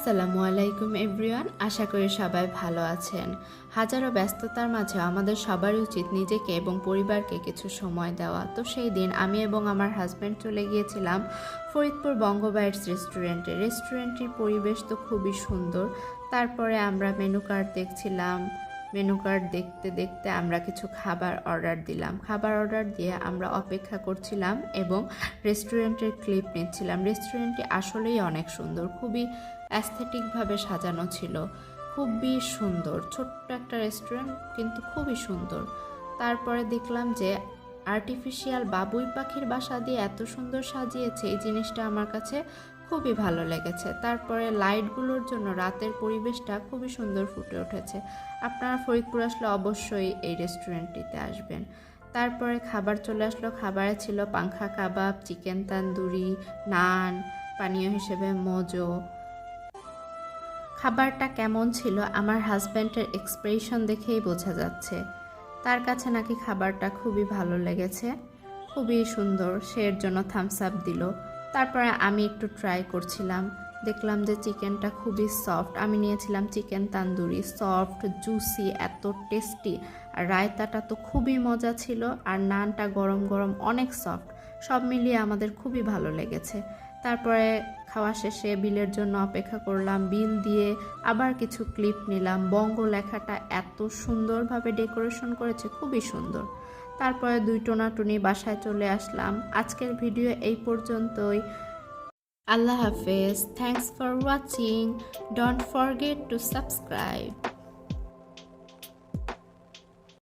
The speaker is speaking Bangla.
আসসালামু আলাইকুম এভরিওয়ান, আশা করি সবাই ভালো আছেন। হাজারো ব্যস্ততার মাঝে আমাদের সবারই উচিত নিজেকে এবং পরিবারকে কিছু সময় দেওয়া। তো সেই দিন আমি এবং আমার হাজব্যান্ড চলে গিয়েছিলাম ফরিদপুর বঙ্গ বাইটস রেস্টুরেন্টে। রেস্টুরেন্টটির পরিবেশ তো খুবই সুন্দর। তারপরে আমরা মেনু কার্ড দেখছিলাম। মেনু কার্ড দেখতে দেখতে আমরা কিছু খাবার অর্ডার দিলাম। খাবার অর্ডার দিয়ে আমরা অপেক্ষা করছিলাম এবং রেস্টুরেন্টের ক্লিপ নিচ্ছিলাম। রেস্টুরেন্টটি আসলেই অনেক সুন্দর, খুবই অ্যাস্থেটিকভাবে সাজানো ছিল, খুবই সুন্দর। ছোট্ট একটা রেস্টুরেন্ট কিন্তু খুবই সুন্দর। তারপরে দেখলাম যে আর্টিফিশিয়াল বাবুই পাখির বাসা দিয়ে এত সুন্দর সাজিয়েছে, এই জিনিসটা আমার কাছে খুবই ভালো লেগেছে। তারপরে লাইটগুলোর জন্য রাতের পরিবেশটা খুবই সুন্দর ফুটে উঠেছে। আপনারা ফরিদপুর আসলে অবশ্যই এই রেস্টুরেন্টটিতে আসবেন। তারপরে খাবার চলে আসলো। খাবারে ছিল পাংখা কাবাব, চিকেন তান্দুরি, নান, পানীয় হিসেবে মোজো। খাবারটা কেমন ছিল আমার হাজব্যান্ডের এক্সপ্রেশন দেখেই বোঝা যাচ্ছে। তার কাছে নাকি খাবারটা খুবই ভালো লেগেছে, খুবই সুন্দর, সে এর জন্য থামস আপ দিল। তারপরে আমি একটু ট্রাই করছিলাম, দেখলাম যে চিকেনটা খুবই সফট। আমি নিয়েছিলাম চিকেন তান্দুরি, সফট জুসি, এত টেস্টি। আর রায়তাটা তো খুবই মজা ছিল, আর নানটা গরম গরম অনেক সফট। সব মিলিয়ে আমাদের খুবই ভালো লেগেছে। তারপরে খাওয়া শেষে বিলের জন্য অপেক্ষা করলাম। বিল দিয়ে আবার কিছু ক্লিপ নিলাম। বঙ্গ লেখাটা এত সুন্দরভাবে ডেকোরেশন করেছে, খুবই সুন্দর। তারপরে দুই টোনাটুনি বাসায় চলে আসলাম। আজকের ভিডিও এই পর্যন্তই। আল্লাহ হাফেজ। Thanks for watching. Don't forget to subscribe.